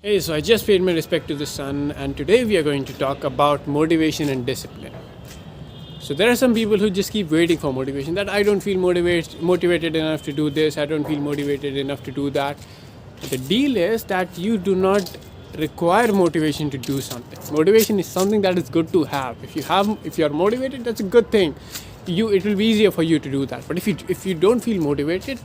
Hey, so I just paid my respect to the sun, and today we are going to talk about motivation and discipline. So there are some people who just keep waiting for motivation. That I don't feel motivated enough to do this. I don't feel motivated enough to do that. The deal is that you do not require motivation to do something. Motivation is something that is good to have. If you are motivated, that's a good thing. It will be easier for you to do that. But if you don't feel motivated,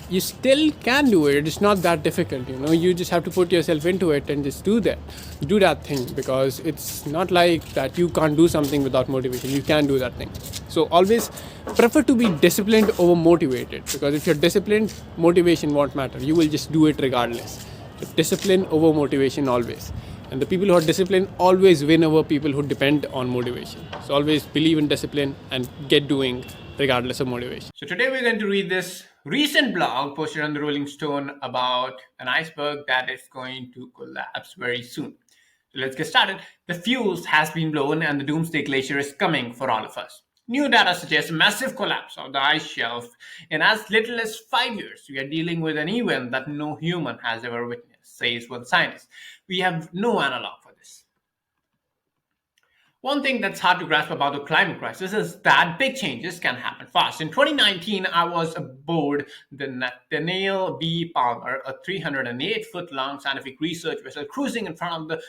you still can do it. It's not that difficult. You just have to put yourself into it and just do that thing, because it's not like that you can't do something without motivation. You can do that thing. So always prefer to be disciplined over motivated, because if you're disciplined, motivation won't matter. You will just do it regardless. So discipline over motivation always. And the people who are disciplined always win over people who depend on motivation. So always believe in discipline and get doing regardless of motivation. So today we're going to read this recent blog posted on the Rolling Stone about an iceberg that is going to collapse very soon. So let's get started. The fuse has been blown and the doomsday glacier is coming for all of us. New data suggests a massive collapse of the ice shelf in as little as 5 years. We are dealing with an event that no human has ever witnessed, says one scientist. We have no analog for this. One thing that's hard to grasp about the climate crisis is that big changes can happen fast. In 2019, I was aboard the Nathaniel B. Palmer, a 308-foot long scientific research vessel cruising in front of the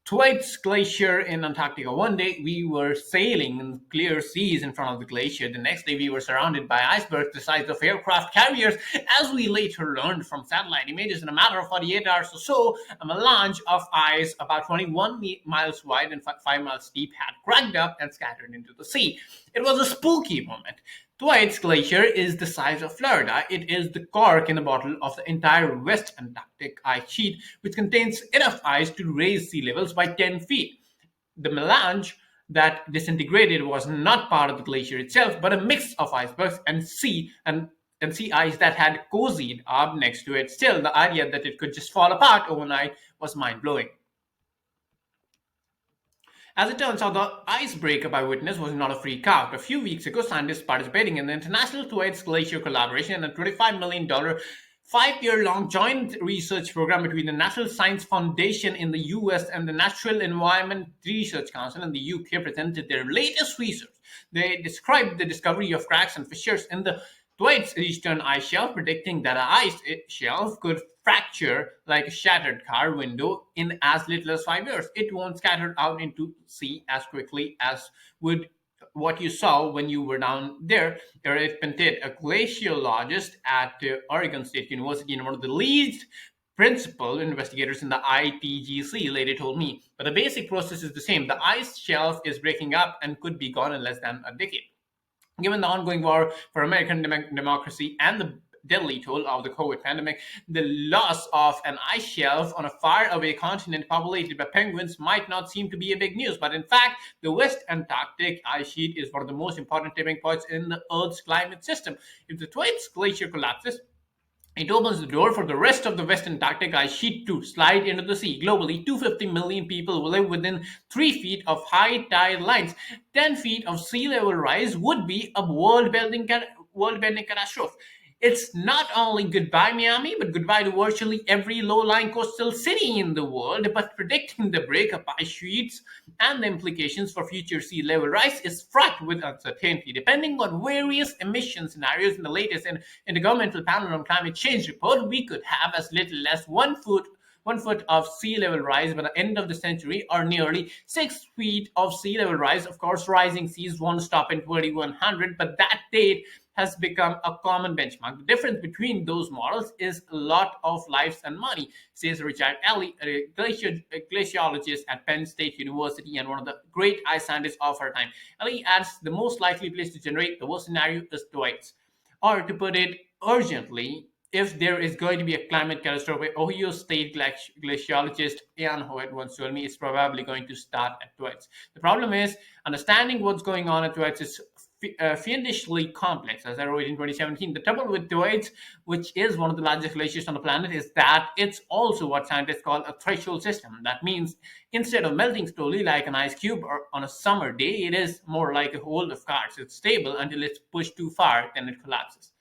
Thwaites Glacier in Antarctica. One day we were sailing in clear seas in front of the glacier. The next day we were surrounded by icebergs the size of aircraft carriers. As we later learned from satellite images, in a matter of 48 hours or so, a melange of ice about 21 miles wide and 5 miles deep had cracked up and scattered into the sea. It was a spooky moment. Thwaites Glacier is the size of Florida. It is the cork in a bottle of the entire West Antarctic ice sheet, which contains enough ice to raise sea levels by 10 feet. The melange that disintegrated was not part of the glacier itself, but a mix of icebergs and sea ice that had cozied up next to it. Still, the idea that it could just fall apart overnight was mind-blowing. As it turns out, the icebreaker by witness was not a freak out. A few weeks ago, scientists participating in the International Thwaites Glacier Collaboration, a $25 million 5-year-long joint research program between the National Science Foundation in the US and the Natural Environment Research Council in the UK, presented their latest research. They described the discovery of cracks and fissures in the Thwaites eastern ice shelf, predicting that an ice shelf could fracture like a shattered car window in as little as 5 years. It won't scatter out into sea as quickly as would what you saw when you were down there. Eric Pentit, a glaciologist at Oregon State University and one of the lead principal investigators in the ITGC, later told me. But the basic process is the same. The ice shelf is breaking up and could be gone in less than a decade. Given the ongoing war for American democracy and the deadly toll of the COVID pandemic, the loss of an ice shelf on a faraway continent populated by penguins might not seem to be a big news. But in fact, the West Antarctic ice sheet is one of the most important tipping points in the Earth's climate system. If the Thwaites Glacier collapses, it opens the door for the rest of the West Antarctic ice sheet to slide into the sea. Globally, 250 million people live within 3 feet of high tide lines. 10 feet of sea level rise would be a world-bending catastrophe. It's not only goodbye Miami, but goodbye to virtually every low-lying coastal city in the world. But predicting the breakup ice sheets and the implications for future sea level rise is fraught with uncertainty. Depending on various emission scenarios in the latest Intergovernmental Panel on Climate Change report, we could have as little as 1 foot of sea level rise by the end of the century, or nearly 6 feet of sea level rise. Of course, rising seas won't stop in 2100, but that date has become a common benchmark. The difference between those models is a lot of lives and money, says Richard Alley, a glaciologist at Penn State University and one of the great ice scientists of our time. Alley adds the most likely place to generate the worst scenario is Thwaites. Or to put it urgently, if there is going to be a climate catastrophe, Ohio State glaciologist Ian Howitt once told me it's probably going to start at Thwaites. The problem is, understanding what's going on at Thwaites is fiendishly complex, as I wrote in 2017. The trouble with Thwaites, which is one of the largest glaciers on the planet, is that it's also what scientists call a threshold system. That means instead of melting slowly like an ice cube or on a summer day, it is more like a hold of cards. It's stable until it's pushed too far, then it collapses.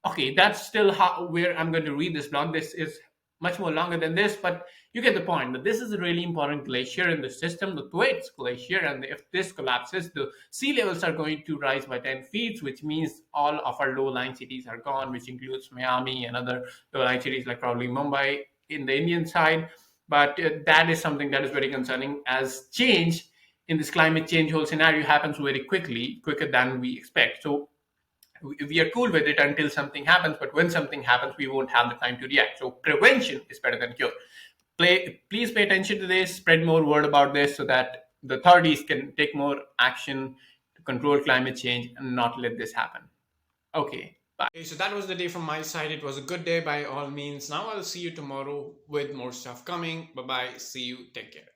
Okay, that's still where I'm going to read this blog. This is much more longer than this, but You get the point that this is a really important glacier in the system, the Thwaites Glacier, and if this collapses, the sea levels are going to rise by 10 feet, which means all of our low-lying cities are gone, which includes Miami and other low-lying cities like probably Mumbai in the Indian side. But that is something that is very concerning, as change in this climate change whole scenario happens very quickly, quicker than we expect. So we are cool with it until something happens, but when something happens, we won't have the time to react. So prevention is better than cure. Please pay attention to this, spread more word about this so that the authorities can take more action to control climate change and not let this happen. Okay, bye. Okay, so that was the day from my side. It was a good day by all means. Now I'll see you tomorrow with more stuff coming. Bye bye. See you. Take care.